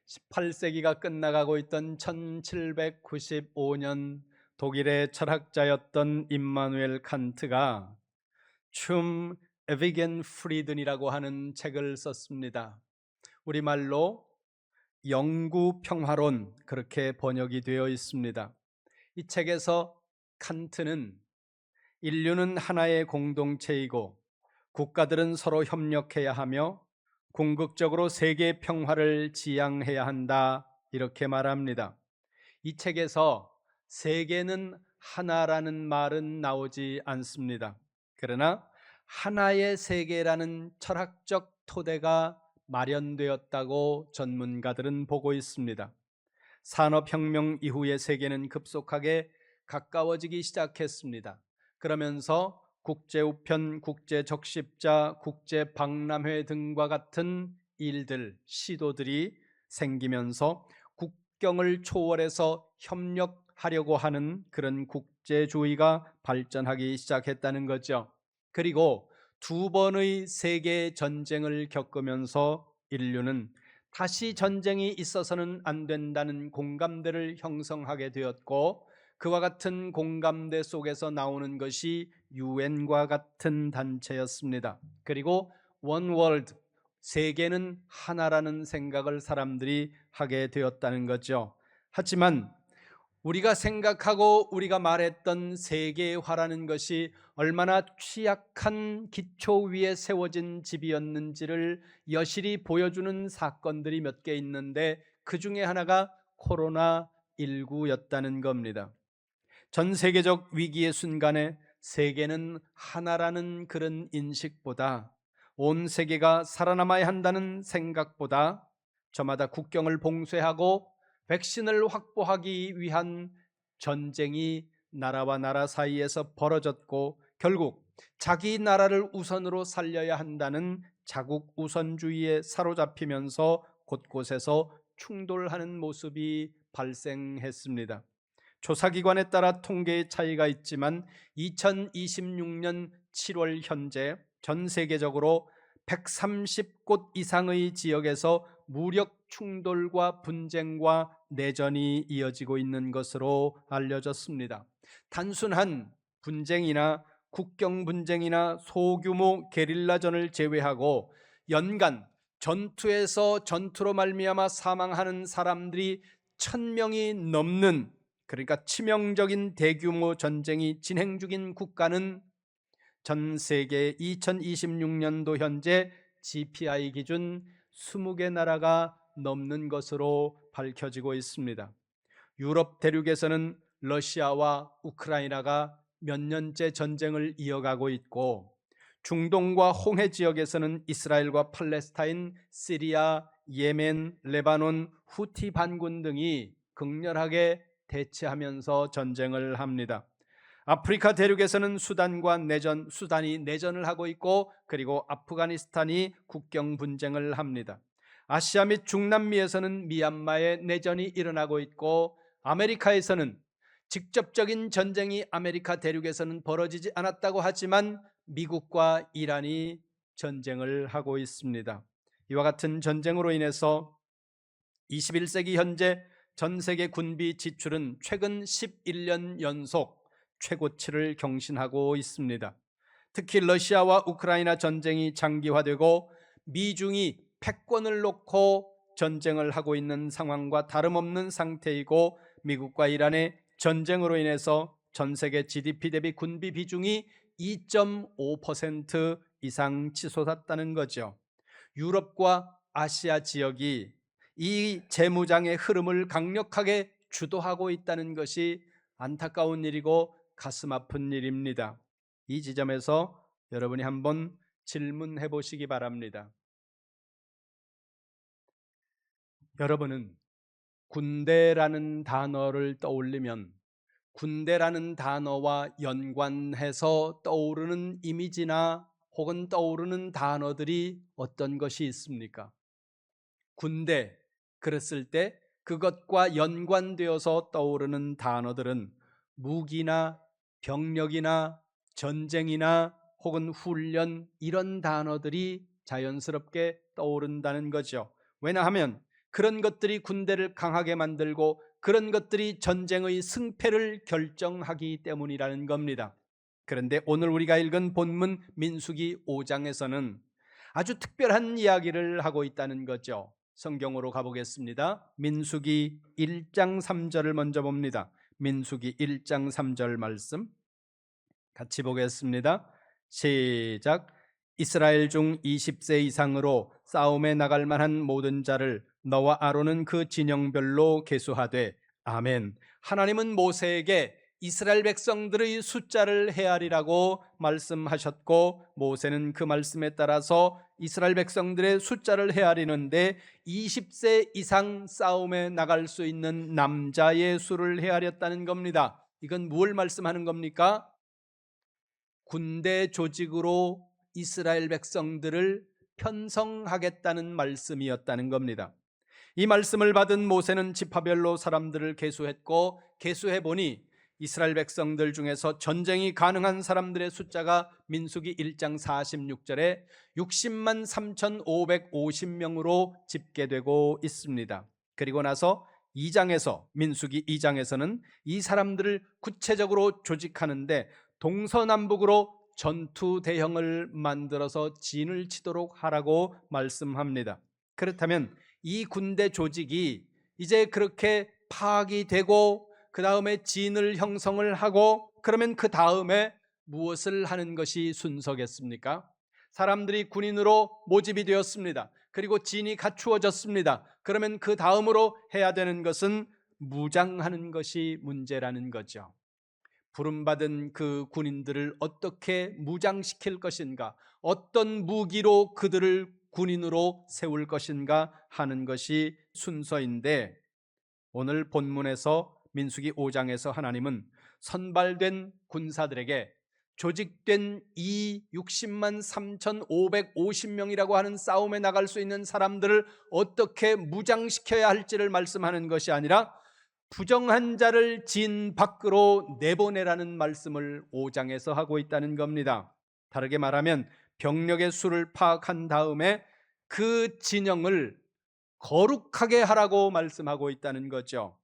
18세기가 끝나가고 있던 1795년 독일의 철학자였던 임마누엘 칸트가 춤 에비겐 프리든이라고 하는 책을 썼습니다. 우리말로 영구 평화론, 그렇게 번역이 되어 있습니다. 이 책에서 칸트는 인류는 하나의 공동체이고 국가들은 서로 협력해야 하며 궁극적으로 세계 평화를 지향해야 한다, 이렇게 말합니다. 이 책에서 세계는 하나라는 말은 나오지 않습니다. 그러나 하나의 세계라는 철학적 토대가 마련되었다고 전문가들은 보고 있습니다. 산업혁명 이후의 세계는 급속하게 가까워지기 시작했습니다. 그러면서 국제우편, 국제적십자, 국제박람회 등과 같은 일들, 시도들이 생기면서 국경을 초월해서 협력하려고 하는 그런 국제주의가 발전하기 시작했다는 거죠. 그리고 두 번의 세계 전쟁을 겪으면서 인류는 다시 전쟁이 있어서는 안 된다는 공감대를 형성하게 되었고, 그와 같은 공감대 속에서 나오는 것이 유엔과 같은 단체였습니다. 그리고 원 월드, 세계는 하나라는 생각을 사람들이 하게 되었다는 거죠. 하지만 우리가 생각하고 우리가 말했던 세계화라는 것이 얼마나 취약한 기초 위에 세워진 집이었는지를 여실히 보여주는 사건들이 몇 개 있는데, 그 중에 하나가 코로나19였다는 겁니다. 전 세계적 위기의 순간에 세계는 하나라는 그런 인식보다, 온 세계가 살아남아야 한다는 생각보다, 저마다 국경을 봉쇄하고 백신을 확보하기 위한 전쟁이 나라와 나라 사이에서 벌어졌고, 결국 자기 나라를 우선으로 살려야 한다는 자국 우선주의에 사로잡히면서 곳곳에서 충돌하는 모습이 발생했습니다. 조사기관에 따라 통계의 차이가 있지만 2026년 7월 현재 전 세계적으로 130곳 이상의 지역에서 무력 충돌과 분쟁과 내전이 이어지고 있는 것으로 알려졌습니다. 단순한 분쟁이나 국경 분쟁이나 소규모 게릴라전을 제외하고 연간 전투에서 전투로 말미암아 사망하는 사람들이 1,000명이 넘는, 그러니까 치명적인 대규모 전쟁이 진행 중인 국가는 전 세계 2026년도 현재 GPI 기준 20개 나라가 넘는 것으로 밝혀지고 있습니다. 유럽 대륙에서는 러시아와 우크라이나가 몇 년째 전쟁을 이어가고 있고, 중동과 홍해 지역에서는 이스라엘과 팔레스타인, 시리아, 예멘, 레바논, 후티 반군 등이 극렬하게 대치하면서 전쟁을 합니다. 아프리카 대륙에서는 수단이 내전을 하고 있고, 그리고 아프가니스탄이 국경 분쟁을 합니다. 아시아 및 중남미에서는 미얀마의 내전이 일어나고 있고, 아메리카에서는 직접적인 전쟁이 아메리카 대륙에서는 벌어지지 않았다고 하지만 미국과 이란이 전쟁을 하고 있습니다. 이와 같은 전쟁으로 인해서 21세기 현재 전 세계 군비 지출은 최근 11년 연속 최고치를 경신하고 있습니다. 특히 러시아와 우크라이나 전쟁이 장기화되고 미중이 패권을 놓고 전쟁을 하고 있는 상황과 다름없는 상태이고, 미국과 이란의 전쟁으로 인해서 전 세계 GDP 대비 군비 비중이 2.5% 이상 치솟았다는 거죠. 유럽과 아시아 지역이 이 재무장의 흐름을 강력하게 주도하고 있다는 것이 안타까운 일이고 가슴 아픈 일입니다. 이 지점에서 여러분이 한번 질문해 보시기 바랍니다. 여러분은 군대라는 단어를 떠올리면 군대라는 단어와 연관해서 떠오르는 이미지나 혹은 떠오르는 단어들이 어떤 것이 있습니까? 군대, 그랬을 때 그것과 연관되어서 떠오르는 단어들은 무기나 병력이나 전쟁이나 혹은 훈련, 이런 단어들이 자연스럽게 떠오른다는 거죠. 왜냐하면 그런 것들이 군대를 강하게 만들고 그런 것들이 전쟁의 승패를 결정하기 때문이라는 겁니다. 그런데 오늘 우리가 읽은 본문 민수기 5장에서는 아주 특별한 이야기를 하고 있다는 거죠. 성경으로 가보겠습니다. 민수기 1장 3절을 먼저 봅니다. 민수기 1장 3절 말씀 같이 보겠습니다. 시작. 이스라엘 중 20세 이상으로 싸움에 나갈 만한 모든 자를 너와 아론은 그 진영별로 계수하되. 아멘. 하나님은 모세에게 이스라엘 백성들의 숫자를 헤아리라고 말씀하셨고, 모세는 그 말씀에 따라서 이스라엘 백성들의 숫자를 헤아리는데 20세 이상 싸움에 나갈 수 있는 남자의 수를 헤아렸다는 겁니다. 이건 무엇을 말씀하는 겁니까? 군대 조직으로 이스라엘 백성들을 편성하겠다는 말씀이었다는 겁니다. 이 말씀을 받은 모세는 지파별로 사람들을 계수했고, 계수해 보니 이스라엘 백성들 중에서 전쟁이 가능한 사람들의 숫자가 민수기 1장 46절에 60만 3,550명으로 집계되고 있습니다. 그리고 나서 2장에서 민수기 2장에서는 이 사람들을 구체적으로 조직하는데 동서남북으로 전투 대형을 만들어서 진을 치도록 하라고 말씀합니다. 그렇다면 이 군대 조직이 이제 그렇게 파악이 되고 그 다음에 진을 형성을 하고 그러면 그 다음에 무엇을 하는 것이 순서겠습니까? 사람들이 군인으로 모집이 되었습니다. 그리고 진이 갖추어졌습니다. 그러면 그 다음으로 해야 되는 것은 무장하는 것이 문제라는 거죠. 부름받은 그 군인들을 어떻게 무장시킬 것인가, 어떤 무기로 그들을 군인으로 세울 것인가 하는 것이 순서인데, 오늘 본문에서 민수기 5장에서 하나님은 선발된 군사들에게 조직된 이 60만 3,550명이라고 하는 싸움에 나갈 수 있는 사람들을 어떻게 무장시켜야 할지를 말씀하는 것이 아니라 부정한 자를 진 밖으로 내보내라는 말씀을 5장에서 하고 있다는 겁니다. 다르게 말하면 병력의 수를 파악한 다음에 그 진영을 거룩하게 하라고 말씀하고 있다는 거죠.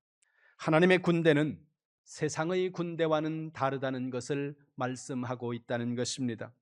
하나님의 군대는 세상의 군대와는 다르다는 것을 말씀하고 있다는 것입니다.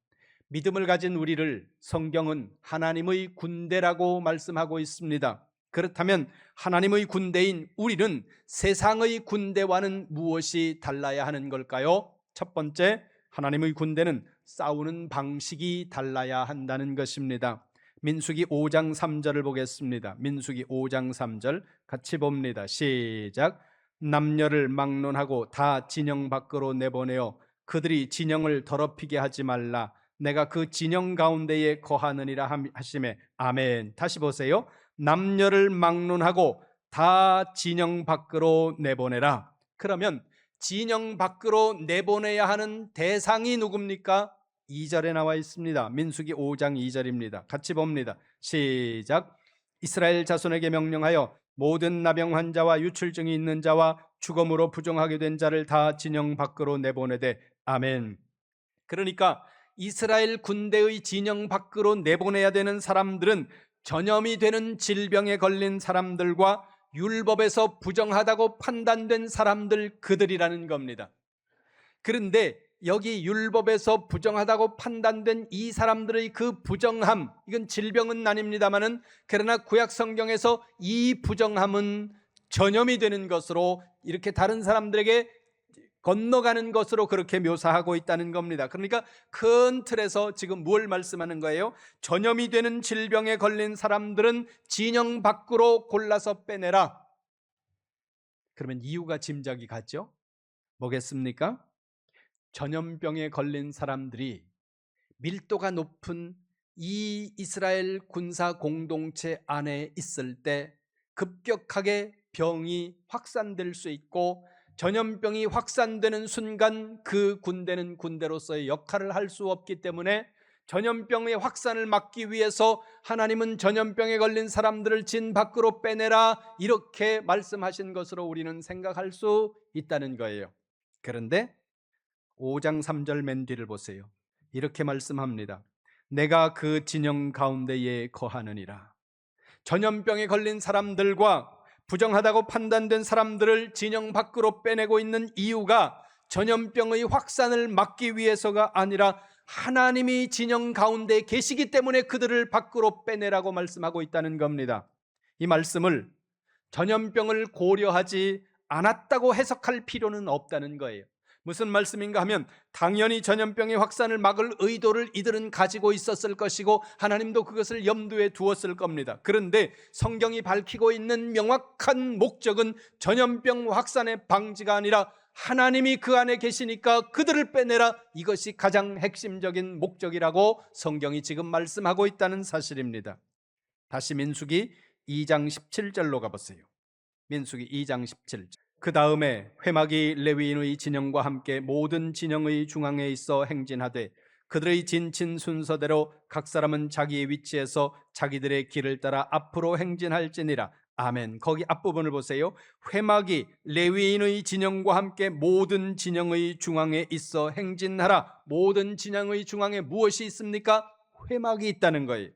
믿음을 가진 우리를 성경은 하나님의 군대라고 말씀하고 있습니다. 그렇다면 하나님의 군대인 우리는 세상의 군대와는 무엇이 달라야 하는 걸까요? 첫 번째, 하나님의 군대는 싸우는 방식이 달라야 한다는 것입니다. 민수기 5장 3절을 보겠습니다. 민수기 5장 3절 같이 봅니다. 시작. 남녀를 막론하고 다 진영 밖으로 내보내어 그들이 진영을 더럽히게 하지 말라. 내가 그 진영 가운데에 거하느니라 하시매. 아멘. 다시 보세요. 남녀를 막론하고 다 진영 밖으로 내보내라. 그러면 진영 밖으로 내보내야 하는 대상이 누굽니까? 2절에 나와 있습니다. 민수기 5장 2절입니다. 같이 봅니다. 시작. 이스라엘 자손에게 명령하여 모든 나병 환자와 유출증이 있는 자와 죽음으로 부정하게 된 자를 다 진영 밖으로 내보내되. 아멘. 그러니까 이스라엘 군대의 진영 밖으로 내보내야 되는 사람들은 전염이 되는 질병에 걸린 사람들과 율법에서 부정하다고 판단된 사람들, 그들이라는 겁니다. 그런데 여기 율법에서 부정하다고 판단된 이 사람들의 그 부정함, 이건 질병은 아닙니다만은, 그러나 구약 성경에서 이 부정함은 전염이 되는 것으로, 이렇게 다른 사람들에게 건너가는 것으로 그렇게 묘사하고 있다는 겁니다. 그러니까 큰 틀에서 지금 뭘 말씀하는 거예요? 전염이 되는 질병에 걸린 사람들은 진영 밖으로 골라서 빼내라. 그러면 이유가 짐작이 가죠? 뭐겠습니까? 전염병에 걸린 사람들이 밀도가 높은 이 이스라엘 군사 공동체 안에 있을 때 급격하게 병이 확산될 수 있고, 전염병이 확산되는 순간 그 군대는 군대로서의 역할을 할 수 없기 때문에 전염병의 확산을 막기 위해서 하나님은 전염병에 걸린 사람들을 진 밖으로 빼내라, 이렇게 말씀하신 것으로 우리는 생각할 수 있다는 거예요. 그런데 5장 3절 맨 뒤를 보세요. 이렇게 말씀합니다. 내가 그 진영 가운데에 거하느니라. 전염병에 걸린 사람들과 부정하다고 판단된 사람들을 진영 밖으로 빼내고 있는 이유가 전염병의 확산을 막기 위해서가 아니라 하나님이 진영 가운데 계시기 때문에 그들을 밖으로 빼내라고 말씀하고 있다는 겁니다. 이 말씀을 전염병을 고려하지 않았다고 해석할 필요는 없다는 거예요. 무슨 말씀인가 하면 당연히 전염병의 확산을 막을 의도를 이들은 가지고 있었을 것이고 하나님도 그것을 염두에 두었을 겁니다. 그런데 성경이 밝히고 있는 명확한 목적은 전염병 확산의 방지가 아니라 하나님이 그 안에 계시니까 그들을 빼내라, 이것이 가장 핵심적인 목적이라고 성경이 지금 말씀하고 있다는 사실입니다. 다시 민수기 2장 17절로 가보세요. 민수기 2장 17절. 그 다음에 회막이 레위인의 진영과 함께 모든 진영의 중앙에 있어 행진하되 그들의 진친 순서대로 각 사람은 자기의 위치에서 자기들의 길을 따라 앞으로 행진할지니라. 아멘. 거기 앞부분을 보세요. 회막이 레위인의 진영과 함께 모든 진영의 중앙에 있어 행진하라. 모든 진영의 중앙에 무엇이 있습니까? 회막이 있다는 거예요.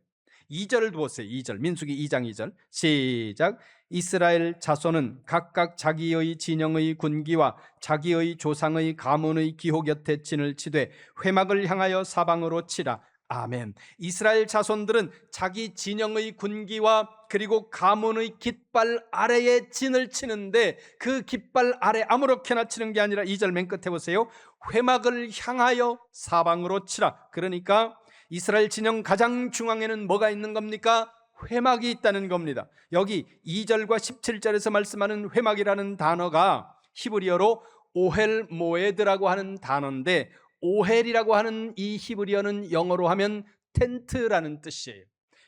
2절을 보세요. 2절, 민수기 2장 2절 시작. 이스라엘 자손은 각각 자기의 진영의 군기와 자기의 조상의 가문의 기호 곁에 진을 치되 회막을 향하여 사방으로 치라. 아멘. 이스라엘 자손들은 자기 진영의 군기와 그리고 가문의 깃발 아래에 진을 치는데 그 깃발 아래 아무렇게나 치는 게 아니라 2절 맨 끝에 보세요. 회막을 향하여 사방으로 치라. 그러니까 이스라엘 진영 가장 중앙에는 뭐가 있는 겁니까? 회막이 있다는 겁니다. 여기 2절과 17절에서 말씀하는 회막이라는 단어가 히브리어로 오헬 모에드라고 하는 단어인데, 오헬이라고 하는 이 히브리어는 영어로 하면 텐트라는 뜻이에요.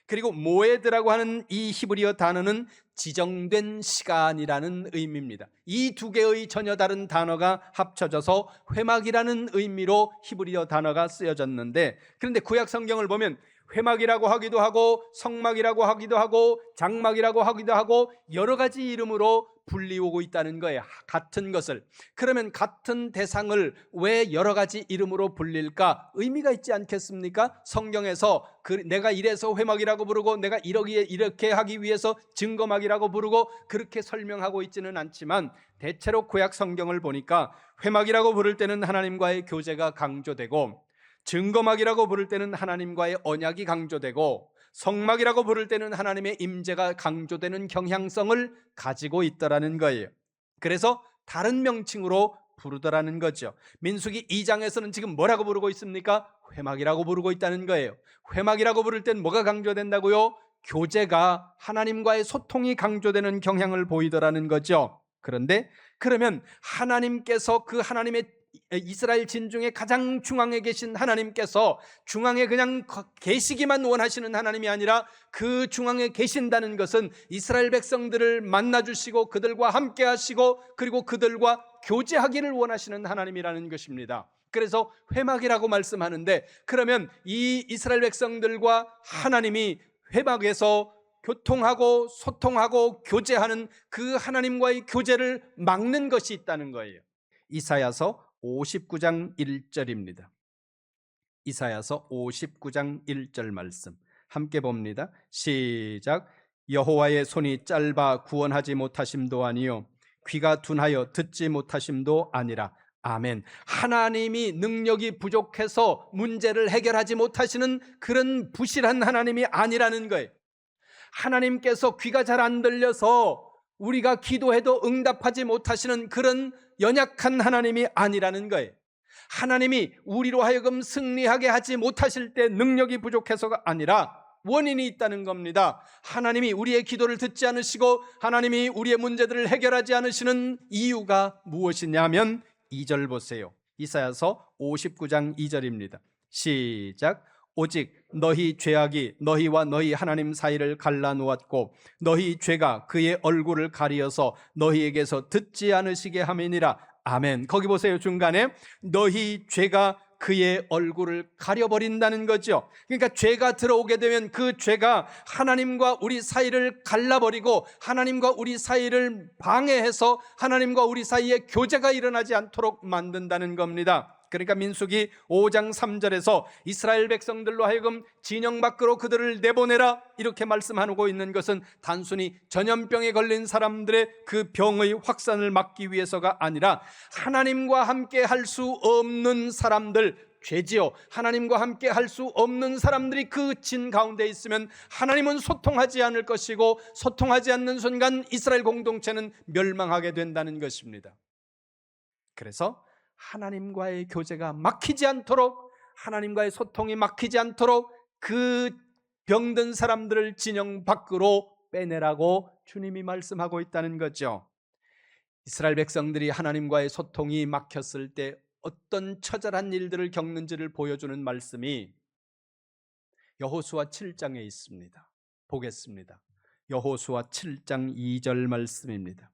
그리고 모에드라고 하는 이 히브리어 단어는 지정된 시간이라는 의미입니다. 이 두 개의 전혀 다른 단어가 합쳐져서 회막이라는 의미로 히브리어 단어가 쓰여졌는데, 그런데 구약 성경을 보면 회막이라고 하기도 하고 성막이라고 하기도 하고 장막이라고 하기도 하고 여러 가지 이름으로 불리우고 있다는 거예요. 같은 것을. 그러면 같은 대상을 왜 여러 가지 이름으로 불릴까? 의미가 있지 않겠습니까? 성경에서 내가 이래서 회막이라고 부르고 내가 이렇게 하기 위해서 증거막이라고 부르고 그렇게 설명하고 있지는 않지만, 대체로 구약 성경을 보니까 회막이라고 부를 때는 하나님과의 교제가 강조되고, 증거막이라고 부를 때는 하나님과의 언약이 강조되고, 성막이라고 부를 때는 하나님의 임재가 강조되는 경향성을 가지고 있더라는 거예요. 그래서 다른 명칭으로 부르더라는 거죠. 민수기 2장에서는 지금 뭐라고 부르고 있습니까? 회막이라고 부르고 있다는 거예요. 회막이라고 부를 땐 뭐가 강조된다고요? 교제가, 하나님과의 소통이 강조되는 경향을 보이더라는 거죠. 그런데 그러면 하나님께서 그 하나님의 이스라엘 진중에 가장 중앙에 계신 하나님께서 중앙에 그냥 계시기만 원하시는 하나님이 아니라 그 중앙에 계신다는 것은 이스라엘 백성들을 만나주시고 그들과 함께 하시고 그리고 그들과 교제하기를 원하시는 하나님이라는 것입니다. 그래서 회막이라고 말씀하는데, 그러면 이 이스라엘 백성들과 하나님이 회막에서 교통하고 소통하고 교제하는 그 하나님과의 교제를 막는 것이 있다는 거예요. 이사야서 59장 1절입니다. 이사야서 59장 1절 말씀 함께 봅니다. 시작. 여호와의 손이 짧아 구원하지 못하심도 아니요 귀가 둔하여 듣지 못하심도 아니라. 아멘. 하나님이 능력이 부족해서 문제를 해결하지 못하시는 그런 부실한 하나님이 아니라는 거예요. 하나님께서 귀가 잘 안 들려서 우리가 기도해도 응답하지 못하시는 그런 연약한 하나님이 아니라는 거예요. 하나님이 우리로 하여금 승리하게 하지 못하실 때 능력이 부족해서가 아니라 원인이 있다는 겁니다. 하나님이 우리의 기도를 듣지 않으시고 하나님이 우리의 문제들을 해결하지 않으시는 이유가 무엇이냐면 2절 보세요. 이사야서 59장 2절입니다. 시작. 오직 너희 죄악이 너희와 너희 하나님 사이를 갈라놓았고 너희 죄가 그의 얼굴을 가리어서 너희에게서 듣지 않으시게 함이니라. 아멘. 거기 보세요. 중간에 너희 죄가 그의 얼굴을 가려버린다는 거죠. 그러니까 죄가 들어오게 되면 그 죄가 하나님과 우리 사이를 갈라버리고 하나님과 우리 사이를 방해해서 하나님과 우리 사이에 교제가 일어나지 않도록 만든다는 겁니다. 그러니까 민수기 5장 3절에서 이스라엘 백성들로 하여금 진영 밖으로 그들을 내보내라 이렇게 말씀하고 있는 것은 단순히 전염병에 걸린 사람들의 그 병의 확산을 막기 위해서가 아니라 하나님과 함께 할 수 없는 사람들, 죄지요, 하나님과 함께 할 수 없는 사람들이 그 진 가운데 있으면 하나님은 소통하지 않을 것이고, 소통하지 않는 순간 이스라엘 공동체는 멸망하게 된다는 것입니다. 그래서 하나님과의 교제가 막히지 않도록, 하나님과의 소통이 막히지 않도록 그 병든 사람들을 진영 밖으로 빼내라고 주님이 말씀하고 있다는 거죠. 이스라엘 백성들이 하나님과의 소통이 막혔을 때 어떤 처절한 일들을 겪는지를 보여주는 말씀이 여호수아 7장에 있습니다. 보겠습니다. 여호수아 7장 2절 말씀입니다.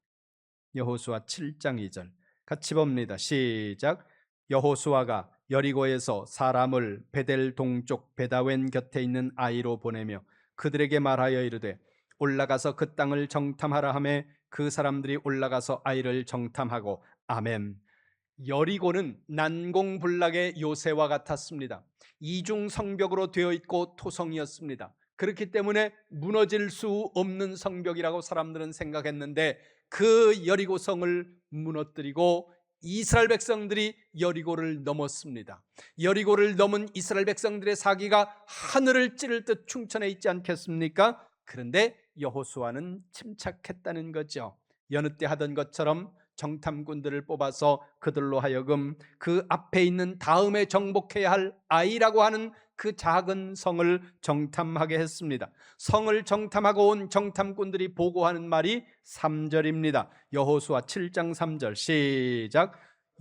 여호수아 7장 2절 같이 봅니다. 시작. 여호수아가 여리고에서 사람을 베델 동쪽 베다웬 곁에 있는 아이로 보내며 그들에게 말하여 이르되 올라가서 그 땅을 정탐하라 하매 그 사람들이 올라가서 아이를 정탐하고 아멘. 여리고는 난공불락의 요새와 같았습니다. 이중 성벽으로 되어 있고 토성이었습니다. 그렇기 때문에 무너질 수 없는 성벽이라고 사람들은 생각했는데 그 여리고성을 무너뜨리고 이스라엘 백성들이 여리고를 넘었습니다. 여리고를 넘은 이스라엘 백성들의 사기가 하늘을 찌를 듯 충천해 있지 않겠습니까? 그런데 여호수아는 침착했다는 거죠. 여느 때 하던 것처럼 정탐꾼들을 뽑아서 그들로 하여금 그 앞에 있는 다음에 정복해야 할 아이라고 하는 그 작은 성을 정탐하게 했습니다. 성을 정탐하고 온 정탐꾼들이 보고하는 말이 3절입니다. 여호수아 7장 3절 시작.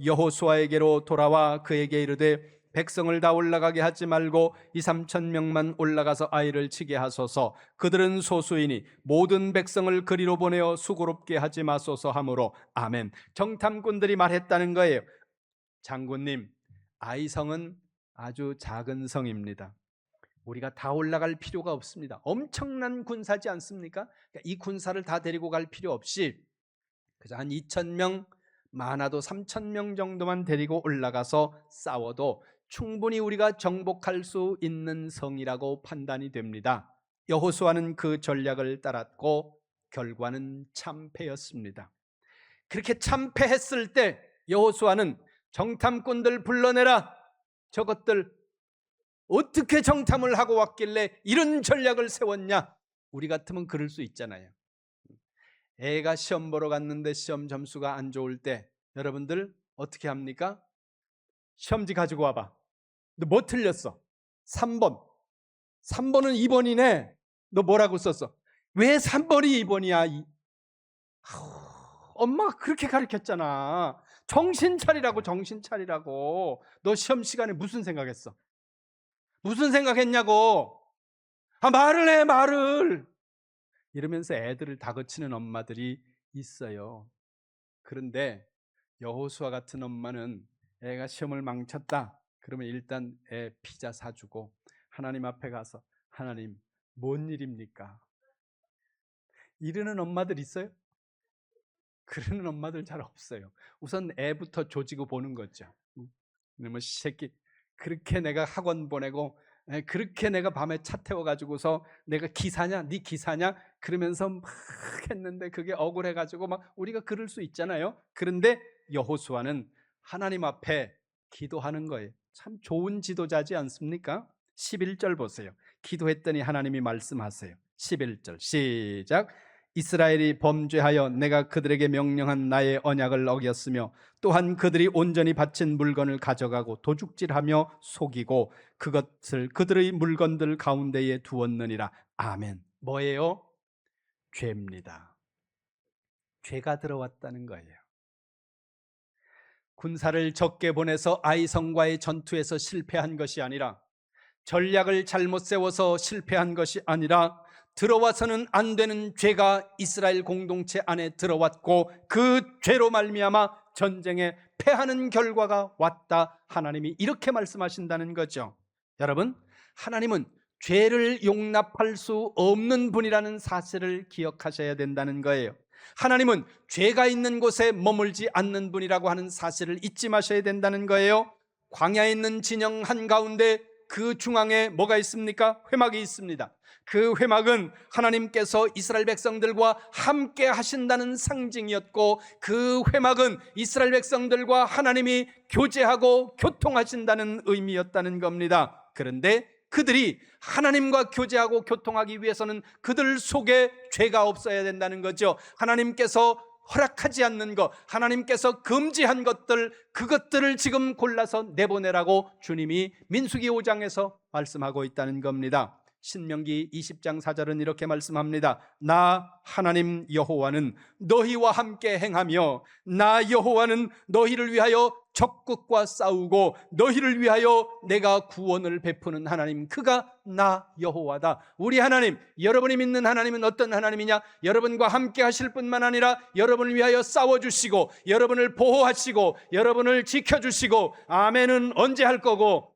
여호수아에게로 돌아와 그에게 이르되 백성을 다 올라가게 하지 말고 2-3천 명만 올라가서 아이를 치게 하소서. 그들은 소수이니 모든 백성을 그리로 보내어 수고롭게 하지 마소서 하므로 아멘. 정탐꾼들이 말했다는 거예요. 장군님, 아이성은 아주 작은 성입니다. 우리가 다 올라갈 필요가 없습니다. 엄청난 군사지 않습니까? 이 군사를 다 데리고 갈 필요 없이 그저 한 2,000명, 많아도 3,000명 정도만 데리고 올라가서 싸워도 충분히 우리가 정복할 수 있는 성이라고 판단이 됩니다. 여호수아는 그 전략을 따랐고 결과는 참패였습니다. 그렇게 참패했을 때 여호수아는 정탐꾼들 불러내라. 저것들 어떻게 정탐을 하고 왔길래 이런 전략을 세웠냐? 우리 같으면 그럴 수 있잖아요. 애가 시험 보러 갔는데 시험 점수가 안 좋을 때 여러분들 어떻게 합니까? 시험지 가지고 와봐. 너 뭐 틀렸어? 3번. 3번은 2번이네. 너 뭐라고 썼어? 왜 3번이 2번이야? 엄마가 그렇게 가르쳤잖아. 정신 차리라고, 정신 차리라고. 너 시험 시간에 무슨 생각했어? 무슨 생각했냐고. 말을 해, 말을. 이러면서 애들을 다그치는 엄마들이 있어요. 그런데 여호수아 같은 엄마는 애가 시험을 망쳤다. 그러면 일단 애 피자 사주고 하나님 앞에 가서 하나님, 뭔 일입니까? 이러는 엄마들 있어요? 그러는 엄마들 잘 없어요. 우선 애부터 조지고 보는 거죠. 뭐 새끼, 그렇게 내가 학원 보내고 그렇게 내가 밤에 차 태워가지고서 내가 기사냐? 네 기사냐? 그러면서 막 했는데 그게 억울해가지고 막 우리가 그럴 수 있잖아요. 그런데 여호수아는 하나님 앞에 기도하는 거예요. 참 좋은 지도자지 않습니까? 11절 보세요. 기도했더니 하나님이 말씀하세요. 11절 시작. 이스라엘이 범죄하여 내가 그들에게 명령한 나의 언약을 어겼으며 또한 그들이 온전히 바친 물건을 가져가고 도둑질하며 속이고 그것을 그들의 물건들 가운데에 두었느니라. 아멘. 뭐예요? 죄입니다. 죄가 들어왔다는 거예요. 군사를 적게 보내서 아이성과의 전투에서 실패한 것이 아니라, 전략을 잘못 세워서 실패한 것이 아니라 들어와서는 안 되는 죄가 이스라엘 공동체 안에 들어왔고 그 죄로 말미암아 전쟁에 패하는 결과가 왔다. 하나님이 이렇게 말씀하신다는 거죠. 여러분, 하나님은 죄를 용납할 수 없는 분이라는 사실을 기억하셔야 된다는 거예요. 하나님은 죄가 있는 곳에 머물지 않는 분이라고 하는 사실을 잊지 마셔야 된다는 거예요. 광야에 있는 진영 한가운데 그 중앙에 뭐가 있습니까? 회막이 있습니다. 그 회막은 하나님께서 이스라엘 백성들과 함께 하신다는 상징이었고, 그 회막은 이스라엘 백성들과 하나님이 교제하고 교통하신다는 의미였다는 겁니다. 그런데 그들이 하나님과 교제하고 교통하기 위해서는 그들 속에 죄가 없어야 된다는 거죠. 하나님께서 허락하지 않는 것, 하나님께서 금지한 것들, 그것들을 지금 골라서 내보내라고 주님이 민수기 5장에서 말씀하고 있다는 겁니다. 신명기 20장 4절은 이렇게 말씀합니다. 나 하나님 여호와는 너희와 함께 행하며 나 여호와는 너희를 위하여 적국과 싸우고 너희를 위하여 내가 구원을 베푸는 하나님, 그가 나 여호와다. 우리 하나님, 여러분이 믿는 하나님은 어떤 하나님이냐? 여러분과 함께 하실 뿐만 아니라 여러분을 위하여 싸워주시고 여러분을 보호하시고 여러분을 지켜주시고, 아멘은 언제 할 거고,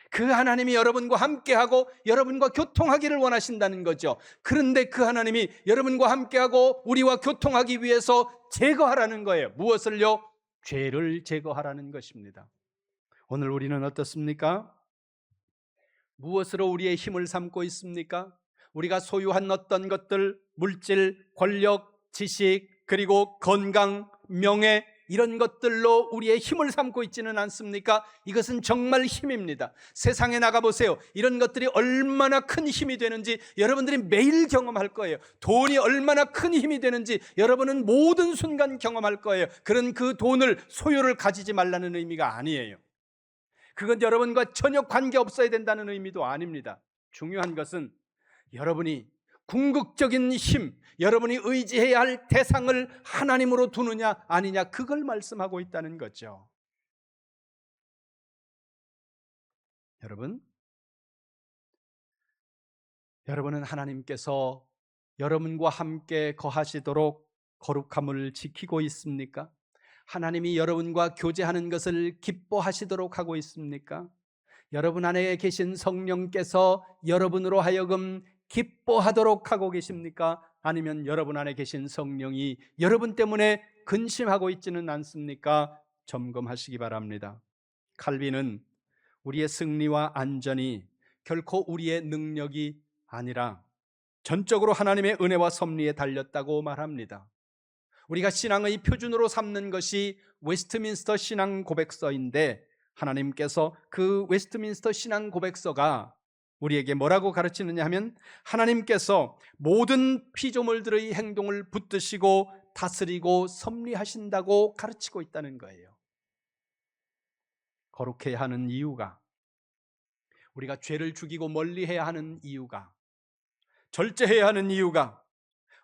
그 하나님이 여러분과 함께하고 여러분과 교통하기를 원하신다는 거죠. 그런데 그 하나님이 여러분과 함께하고 우리와 교통하기 위해서 제거하라는 거예요. 무엇을요? 죄를 제거하라는 것입니다. 오늘 우리는 어떻습니까? 무엇으로 우리의 힘을 삼고 있습니까? 우리가 소유한 어떤 것들, 물질, 권력, 지식, 그리고 건강, 명예, 이런 것들로 우리의 힘을 삼고 있지는 않습니까? 이것은 정말 힘입니다. 세상에 나가보세요. 이런 것들이 얼마나 큰 힘이 되는지 여러분들이 매일 경험할 거예요. 돈이 얼마나 큰 힘이 되는지 여러분은 모든 순간 경험할 거예요. 그런 그 돈을, 소유를 가지지 말라는 의미가 아니에요. 그건 여러분과 전혀 관계없어야 된다는 의미도 아닙니다. 중요한 것은 여러분이 궁극적인 힘, 여러분이 의지해야 할 대상을 하나님으로 두느냐 아니냐, 그걸 말씀하고 있다는 거죠. 여러분은 하나님께서 여러분과 함께 거하시도록 거룩함을 지키고 있습니까? 하나님이 여러분과 교제하는 것을 기뻐하시도록 하고 있습니까? 여러분 안에 계신 성령께서 여러분으로 하여금 기뻐하도록 하고 계십니까? 아니면 여러분 안에 계신 성령이 여러분 때문에 근심하고 있지는 않습니까? 점검하시기 바랍니다. 칼빈은 우리의 승리와 안전이 결코 우리의 능력이 아니라 전적으로 하나님의 은혜와 섭리에 달렸다고 말합니다. 우리가 신앙의 표준으로 삼는 것이 웨스트민스터 신앙 고백서인데, 하나님께서 그 웨스트민스터 신앙 고백서가 우리에게 뭐라고 가르치느냐 하면, 하나님께서 모든 피조물들의 행동을 붙드시고 다스리고 섭리하신다고 가르치고 있다는 거예요. 거룩해야 하는 이유가, 우리가 죄를 죽이고 멀리해야 하는 이유가, 절제해야 하는 이유가,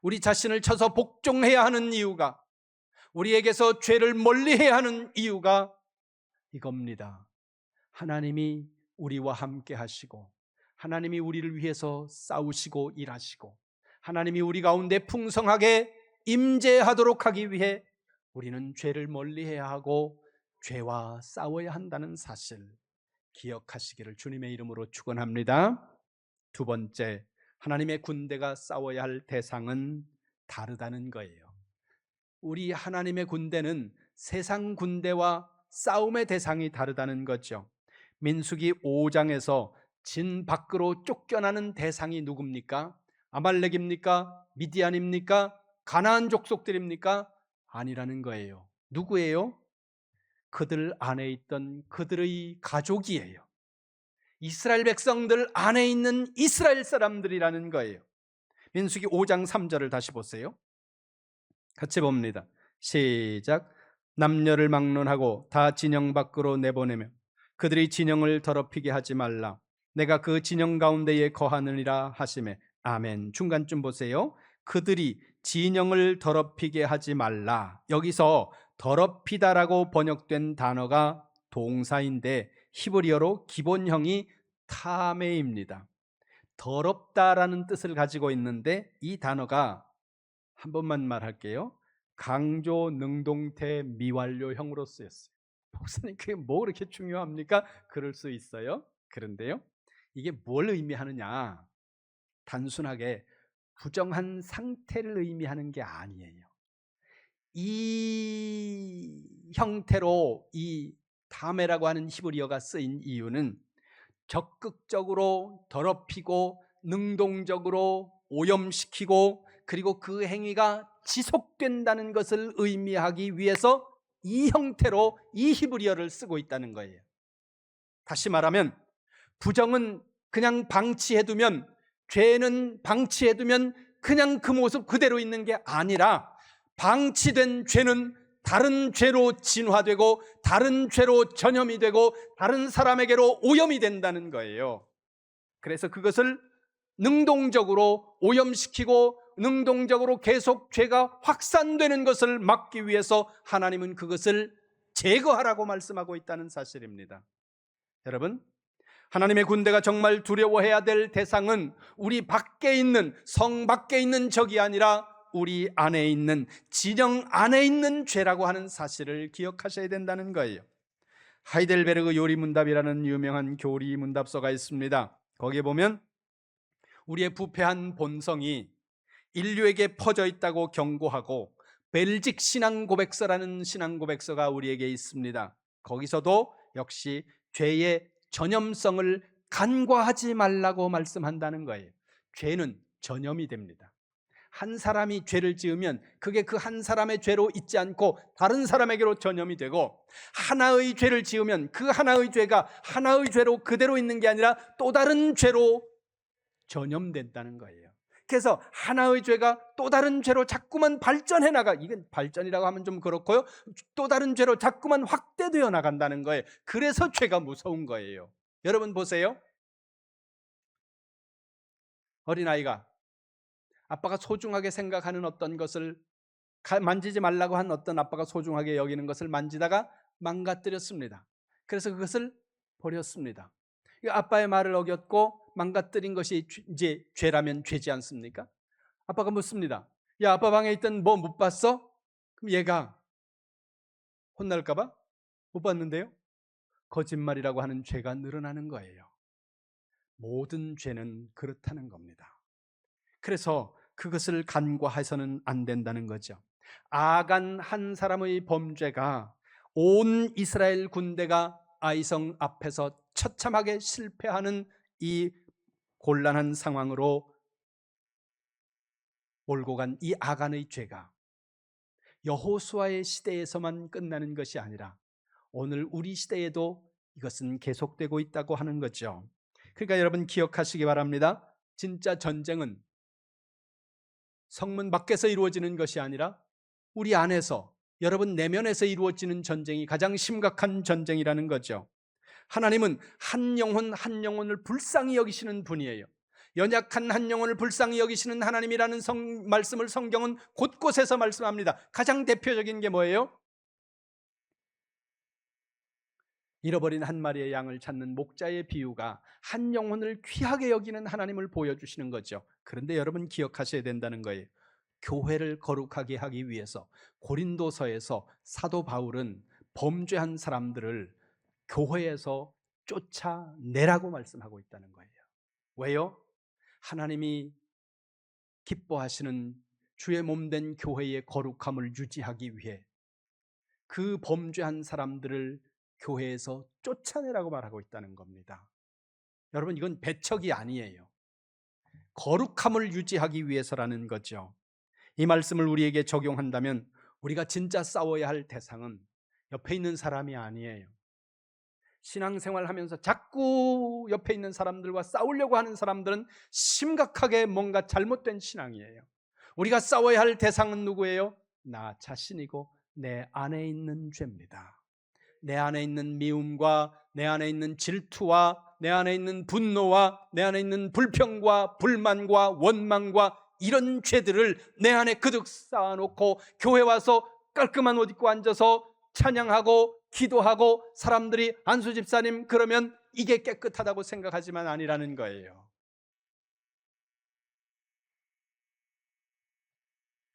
우리 자신을 쳐서 복종해야 하는 이유가, 우리에게서 죄를 멀리해야 하는 이유가 이겁니다. 하나님이 우리와 함께 하시고 하나님이 우리를 위해서 싸우시고 일하시고 하나님이 우리 가운데 풍성하게 임재하도록 하기 위해 우리는 죄를 멀리해야 하고 죄와 싸워야 한다는 사실 기억하시기를 주님의 이름으로 축원합니다. 두 번째, 하나님의 군대가 싸워야 할 대상은 다르다는 거예요. 우리 하나님의 군대는 세상 군대와 싸움의 대상이 다르다는 거죠. 민수기 5장에서 진 밖으로 쫓겨나는 대상이 누굽니까? 아말렉입니까? 미디안입니까? 가나안 족속들입니까? 아니라는 거예요. 누구예요? 그들 안에 있던 그들의 가족이에요. 이스라엘 백성들 안에 있는 이스라엘 사람들이라는 거예요. 민수기 5장 3절을 다시 보세요. 같이 봅니다. 시작. 남녀를 막론하고 다 진영 밖으로 내보내며 그들이 진영을 더럽히게 하지 말라. 내가 그 진영 가운데에 거하느니라 하시매. 아멘. 중간쯤 보세요. 그들이 진영을 더럽히게 하지 말라. 여기서 더럽히다라고 번역된 단어가 동사인데 히브리어로 기본형이 타메입니다. 더럽다라는 뜻을 가지고 있는데 이 단어가, 한 번만 말할게요, 강조 능동태 미완료형으로 쓰였어요. 목사님, 그게 뭐 그렇게 중요합니까? 그럴 수 있어요. 그런데요, 이게 뭘 의미하느냐, 단순하게 부정한 상태를 의미하는 게 아니에요. 이 형태로 이 다메라고 하는 히브리어가 쓰인 이유는 적극적으로 더럽히고 능동적으로 오염시키고 그리고 그 행위가 지속된다는 것을 의미하기 위해서 이 형태로 이 히브리어를 쓰고 있다는 거예요. 다시 말하면 부정은 그냥 방치해두면, 죄는 방치해두면 그냥 그 모습 그대로 있는 게 아니라 방치된 죄는 다른 죄로 진화되고 다른 죄로 전염이 되고 다른 사람에게로 오염이 된다는 거예요. 그래서 그것을 능동적으로 오염시키고 능동적으로 계속 죄가 확산되는 것을 막기 위해서 하나님은 그것을 제거하라고 말씀하고 있다는 사실입니다. 여러분, 하나님의 군대가 정말 두려워해야 될 대상은 우리 밖에 있는, 성 밖에 있는 적이 아니라 우리 안에 있는, 진영 안에 있는 죄라고 하는 사실을 기억하셔야 된다는 거예요. 하이델베르그 요리문답이라는 유명한 교리 문답서가 있습니다. 거기에 보면 우리의 부패한 본성이 인류에게 퍼져 있다고 경고하고 벨직 신앙고백서라는 신앙고백서가 우리에게 있습니다. 거기서도 역시 죄의 전염성을 간과하지 말라고 말씀한다는 거예요. 죄는 전염이 됩니다. 한 사람이 죄를 지으면 그게 그 한 사람의 죄로 있지 않고 다른 사람에게로 전염이 되고, 하나의 죄를 지으면 그 하나의 죄가 하나의 죄로 그대로 있는 게 아니라 또 다른 죄로 전염된다는 거예요. 그래서 하나의 죄가 또 다른 죄로 자꾸만 발전해 나가, 이건 발전이라고 하면 좀 그렇고요, 또 다른 죄로 자꾸만 확대되어 나간다는 거예요. 그래서 죄가 무서운 거예요. 여러분 보세요. 어린아이가 아빠가 소중하게 생각하는 어떤 것을, 만지지 말라고 한 어떤 아빠가 소중하게 여기는 것을 만지다가 망가뜨렸습니다. 그래서 그것을 버렸습니다. 아빠의 말을 어겼고 망가뜨린 것이 이제 죄라면 죄지 않습니까? 아빠가 묻습니다. 야, 아빠 방에 있던 뭐 못 봤어? 그럼 얘가 혼날까 봐? 못 봤는데요? 거짓말이라고 하는 죄가 늘어나는 거예요. 모든 죄는 그렇다는 겁니다. 그래서 그것을 간과해서는 안 된다는 거죠. 아간 한 사람의 범죄가 온 이스라엘 군대가 아이성 앞에서 처참하게 실패하는 이 곤란한 상황으로 몰고 간 이 아간의 죄가 여호수아의 시대에서만 끝나는 것이 아니라 오늘 우리 시대에도 이것은 계속되고 있다고 하는 거죠. 그러니까 여러분 기억하시기 바랍니다. 진짜 전쟁은 성문 밖에서 이루어지는 것이 아니라 우리 안에서, 여러분 내면에서 이루어지는 전쟁이 가장 심각한 전쟁이라는 거죠. 하나님은 한 영혼 한 영혼을 불쌍히 여기시는 분이에요. 연약한 한 영혼을 불쌍히 여기시는 하나님이라는 말씀을 성경은 곳곳에서 말씀합니다. 가장 대표적인 게 뭐예요? 잃어버린 한 마리의 양을 찾는 목자의 비유가 한 영혼을 귀하게 여기는 하나님을 보여주시는 거죠. 그런데 여러분 기억하셔야 된다는 거예요. 교회를 거룩하게 하기 위해서 고린도서에서 사도 바울은 범죄한 사람들을 교회에서 쫓아내라고 말씀하고 있다는 거예요. 왜요? 하나님이 기뻐하시는 주의 몸된 교회의 거룩함을 유지하기 위해 그 범죄한 사람들을 교회에서 쫓아내라고 말하고 있다는 겁니다. 여러분 이건 배척이 아니에요. 거룩함을 유지하기 위해서라는 거죠. 이 말씀을 우리에게 적용한다면 우리가 진짜 싸워야 할 대상은 옆에 있는 사람이 아니에요. 신앙생활 하면서 자꾸 옆에 있는 사람들과 싸우려고 하는 사람들은 심각하게 뭔가 잘못된 신앙이에요. 우리가 싸워야 할 대상은 누구예요? 나 자신이고 내 안에 있는 죄입니다. 내 안에 있는 미움과 내 안에 있는 질투와 내 안에 있는 분노와 내 안에 있는 불평과 불만과 원망과 이런 죄들을 내 안에 그득 쌓아놓고 교회 와서 깔끔한 옷 입고 앉아서 찬양하고 기도하고 사람들이 안수 집사님 그러면 이게 깨끗하다고 생각하지만 아니라는 거예요.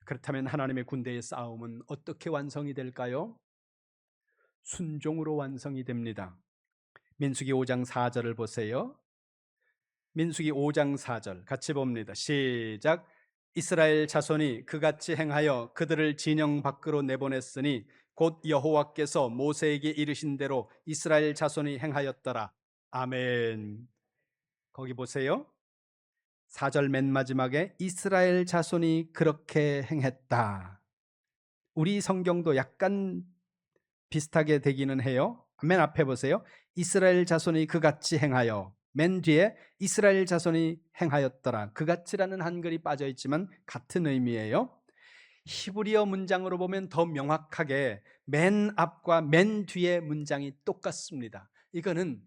그렇다면 하나님의 군대의 싸움은 어떻게 완성이 될까요? 순종으로 완성이 됩니다. 민수기 5장 4절을 보세요. 민수기 5장 4절 같이 봅니다. 시작. 이스라엘 자손이 그같이 행하여 그들을 진영 밖으로 내보냈으니 곧 여호와께서 모세에게 이르신 대로 이스라엘 자손이 행하였더라. 아멘. 거기 보세요. 4절 맨 마지막에 이스라엘 자손이 그렇게 행했다. 우리 성경도 약간 비슷하게 되기는 해요. 맨 앞에 보세요. 이스라엘 자손이 그같이 행하여, 맨 뒤에 이스라엘 자손이 행하였더라. 그같이라는 한글이 빠져 있지만 같은 의미예요. 히브리어 문장으로 보면 더 명확하게 맨 앞과 맨 뒤의 문장이 똑같습니다. 이거는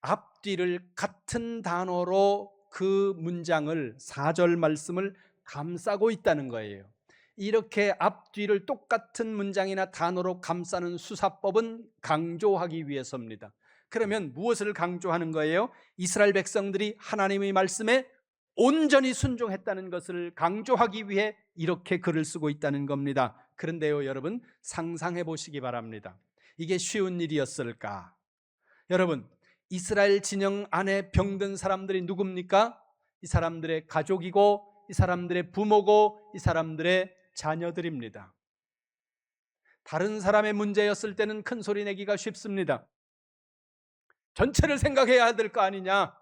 앞뒤를 같은 단어로 그 문장을 4절 말씀을 감싸고 있다는 거예요. 이렇게 앞뒤를 똑같은 문장이나 단어로 감싸는 수사법은 강조하기 위해서입니다. 그러면 무엇을 강조하는 거예요? 이스라엘 백성들이 하나님의 말씀에 온전히 순종했다는 것을 강조하기 위해 이렇게 글을 쓰고 있다는 겁니다. 그런데요, 여러분, 상상해 보시기 바랍니다. 이게 쉬운 일이었을까? 여러분, 이스라엘 진영 안에 병든 사람들이 누굽니까? 이 사람들의 가족이고, 이 사람들의 부모고, 이 사람들의 자녀들입니다. 다른 사람의 문제였을 때는 큰 소리 내기가 쉽습니다. 전체를 생각해야 될 거 아니냐,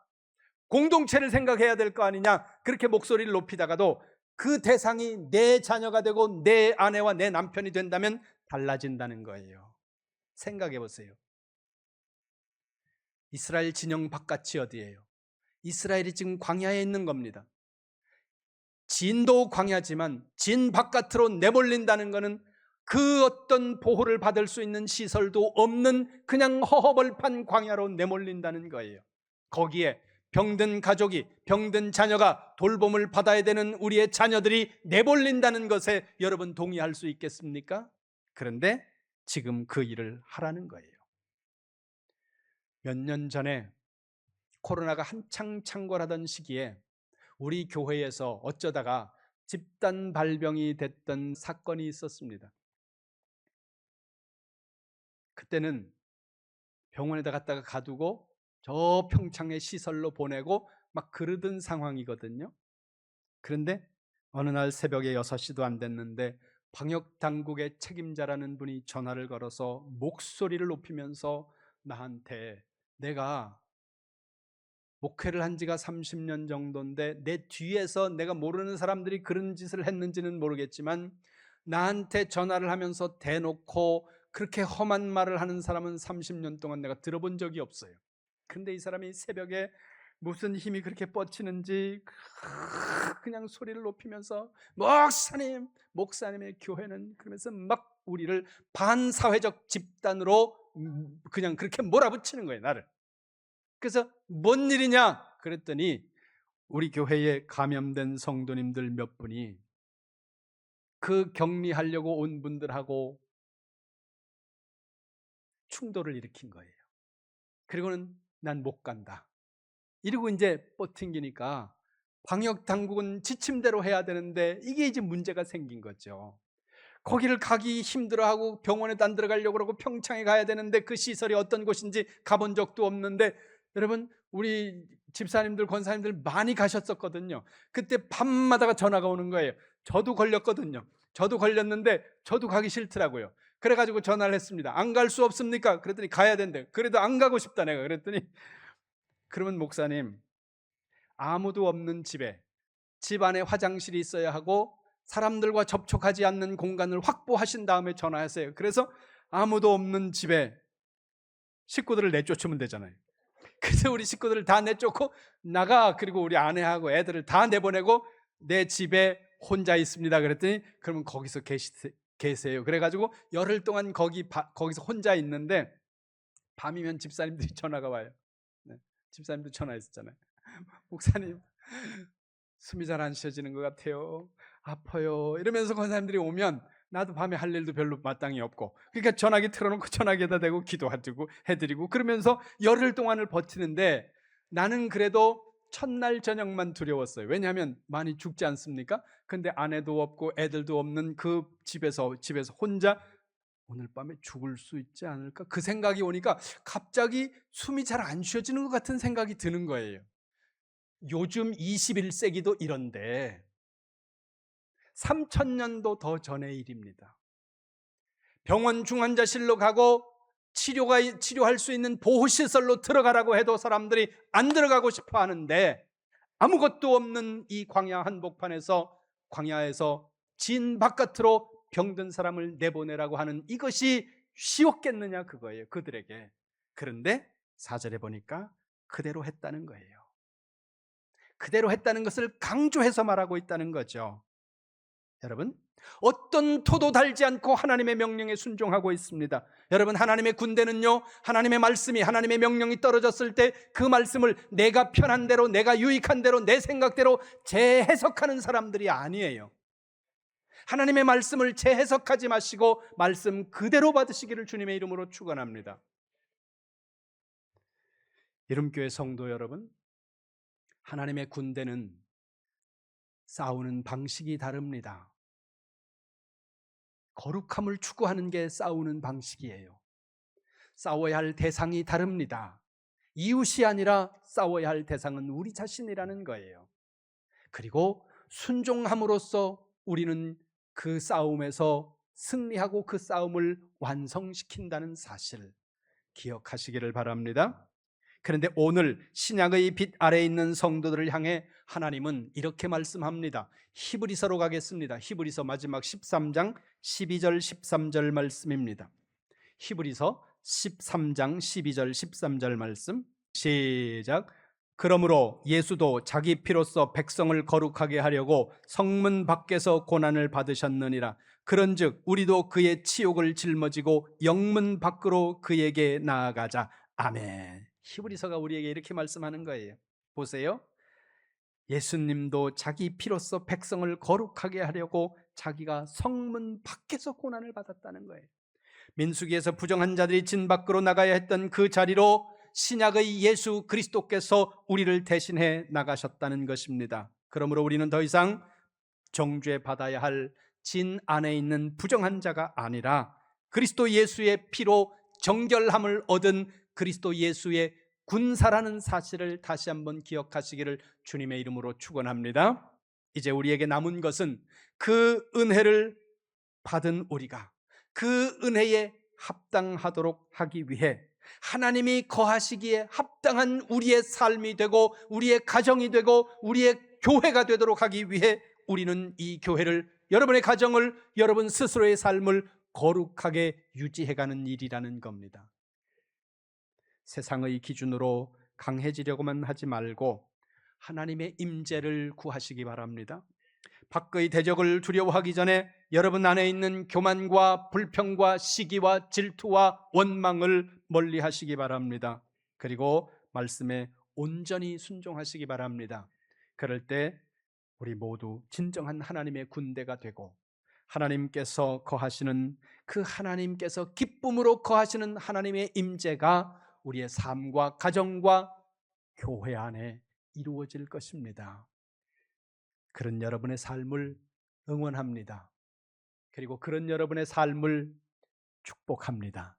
공동체를 생각해야 될 거 아니냐, 그렇게 목소리를 높이다가도 그 대상이 내 자녀가 되고 내 아내와 내 남편이 된다면 달라진다는 거예요. 생각해 보세요. 이스라엘 진영 바깥이 어디예요? 이스라엘이 지금 광야에 있는 겁니다. 진도 광야지만 진 바깥으로 내몰린다는 것은 그 어떤 보호를 받을 수 있는 시설도 없는 그냥 허허벌판 광야로 내몰린다는 거예요. 거기에 병든 가족이, 병든 자녀가 돌봄을 받아야 되는 우리의 자녀들이 내몰린다는 것에 여러분 동의할 수 있겠습니까? 그런데 지금 그 일을 하라는 거예요. 몇 년 전에 코로나가 한창 창궐하던 시기에 우리 교회에서 어쩌다가 집단 발병이 됐던 사건이 있었습니다. 그때는 병원에다 갖다가 가두고 저 평창의 시설로 보내고 막 그러던 상황이거든요. 그런데 어느 날 새벽에 6시도 안 됐는데 방역당국의 책임자라는 분이 전화를 걸어서 목소리를 높이면서 나한테, 내가 목회를 한 지가 30년 정도인데 내 뒤에서 내가 모르는 사람들이 그런 짓을 했는지는 모르겠지만 나한테 전화를 하면서 대놓고 그렇게 험한 말을 하는 사람은 30년 동안 내가 들어본 적이 없어요. 근데 이 사람이 새벽에 무슨 힘이 그렇게 뻗치는지 그냥 소리를 높이면서 목사님의 교회는, 그러면서 막 우리를 반사회적 집단으로 그냥 그렇게 몰아붙이는 거예요, 나를. 그래서 뭔 일이냐 그랬더니 우리 교회에 감염된 성도님들 몇 분이 그 격리하려고 온 분들하고 충돌을 일으킨 거예요. 그리고는 난 못 간다 이러고 이제 뻗팅기니까 방역당국은 지침대로 해야 되는데 이게 이제 문제가 생긴 거죠. 거기를 가기 힘들어하고 병원에도 안 들어가려고 그러고 평창에 가야 되는데 그 시설이 어떤 곳인지 가본 적도 없는데, 여러분 우리 집사님들 권사님들 많이 가셨었거든요. 그때 밤마다 전화가 오는 거예요. 저도 걸렸거든요. 저도 걸렸는데 저도 가기 싫더라고요. 그래가지고 전화를 했습니다. 안 갈 수 없습니까? 그랬더니 가야 된대. 그래도 안 가고 싶다 내가. 그랬더니 그러면 목사님, 아무도 없는 집에, 집 안에 화장실이 있어야 하고 사람들과 접촉하지 않는 공간을 확보하신 다음에 전화하세요. 그래서 아무도 없는 집에 식구들을 내쫓으면 되잖아요. 그래서 우리 식구들을 다 내쫓고 나가, 그리고 우리 아내하고 애들을 다 내보내고 내 집에 혼자 있습니다. 그랬더니 그러면 거기서 계세요. 그래가지고 열흘 동안 거기서 혼자 있는데 밤이면 집사님들이 전화가 와요. 네, 집사님도 전화했었잖아요. 목사님, 숨이 잘 안 쉬어지는 것 같아요. 아파요. 이러면서 권사님들이 오면 나도 밤에 할 일도 별로 마땅히 없고, 그러니까 전화기 틀어놓고 전화기에다 대고 기도하고 해드리고 그러면서 열흘 동안을 버티는데, 나는 그래도 첫날 저녁만 두려웠어요. 왜냐하면 많이 죽지 않습니까? 근데 아내도 없고 애들도 없는 그 집에서 혼자 오늘 밤에 죽을 수 있지 않을까? 그 생각이 오니까 갑자기 숨이 잘 안 쉬어지는 것 같은 생각이 드는 거예요. 요즘 21세기도 이런데 3000년도 더 전의 일입니다. 병원 중환자실로 가고 치료할 수 있는 보호시설로 들어가라고 해도 사람들이 안 들어가고 싶어 하는데, 아무것도 없는 이 광야 한복판에서, 광야에서 진 바깥으로 병든 사람을 내보내라고 하는 이것이 쉬웠겠느냐, 그거예요, 그들에게. 그런데 4절에 보니까 그대로 했다는 거예요. 그대로 했다는 것을 강조해서 말하고 있다는 거죠. 여러분, 어떤 토도 달지 않고 하나님의 명령에 순종하고 있습니다. 여러분, 하나님의 군대는요, 하나님의 말씀이, 하나님의 명령이 떨어졌을 때 그 말씀을 내가 편한 대로, 내가 유익한 대로, 내 생각대로 재해석하는 사람들이 아니에요. 하나님의 말씀을 재해석하지 마시고 말씀 그대로 받으시기를 주님의 이름으로 축원합니다. 이름교회 성도 여러분, 하나님의 군대는 싸우는 방식이 다릅니다. 거룩함을 추구하는 게 싸우는 방식이에요. 싸워야 할 대상이 다릅니다. 이웃이 아니라 싸워야 할 대상은 우리 자신이라는 거예요. 그리고 순종함으로써 우리는 그 싸움에서 승리하고 그 싸움을 완성시킨다는 사실 기억하시기를 바랍니다. 그런데 오늘 신약의 빛 아래에 있는 성도들을 향해 하나님은 이렇게 말씀합니다. 히브리서로 가겠습니다. 히브리서 마지막 13장 12절 13절 말씀입니다. 히브리서 13장 12절 13절 말씀 시작. 그러므로 예수도 자기 피로써 백성을 거룩하게 하려고 성문 밖에서 고난을 받으셨느니라. 그런즉 우리도 그의 치욕을 짊어지고 영문 밖으로 그에게 나아가자. 아멘. 히브리서가 우리에게 이렇게 말씀하는 거예요. 보세요. 예수님도 자기 피로써 백성을 거룩하게 하려고 자기가 성문 밖에서 고난을 받았다는 거예요. 민수기에서 부정한 자들이 진 밖으로 나가야 했던 그 자리로 신약의 예수 그리스도께서 우리를 대신해 나가셨다는 것입니다. 그러므로 우리는 더 이상 정죄 받아야 할 진 안에 있는 부정한 자가 아니라 그리스도 예수의 피로 정결함을 얻은 그리스도 예수의 군사라는 사실을 다시 한번 기억하시기를 주님의 이름으로 축원합니다. 이제 우리에게 남은 것은 그 은혜를 받은 우리가 그 은혜에 합당하도록 하기 위해 하나님이 거하시기에 합당한 우리의 삶이 되고 우리의 가정이 되고 우리의 교회가 되도록 하기 위해 우리는 이 교회를, 여러분의 가정을, 여러분 스스로의 삶을 거룩하게 유지해가는 일이라는 겁니다. 세상의 기준으로 강해지려고만 하지 말고 하나님의 임재를 구하시기 바랍니다. 밖의 대적을 두려워하기 전에 여러분 안에 있는 교만과 불평과 시기와 질투와 원망을 멀리하시기 바랍니다. 그리고 말씀에 온전히 순종하시기 바랍니다. 그럴 때 우리 모두 진정한 하나님의 군대가 되고 하나님께서 거하시는, 그 하나님께서 기쁨으로 거하시는 하나님의 임재가 우리의 삶과 가정과 교회 안에 이루어질 것입니다. 그런 여러분의 삶을 응원합니다. 그리고 그런 여러분의 삶을 축복합니다.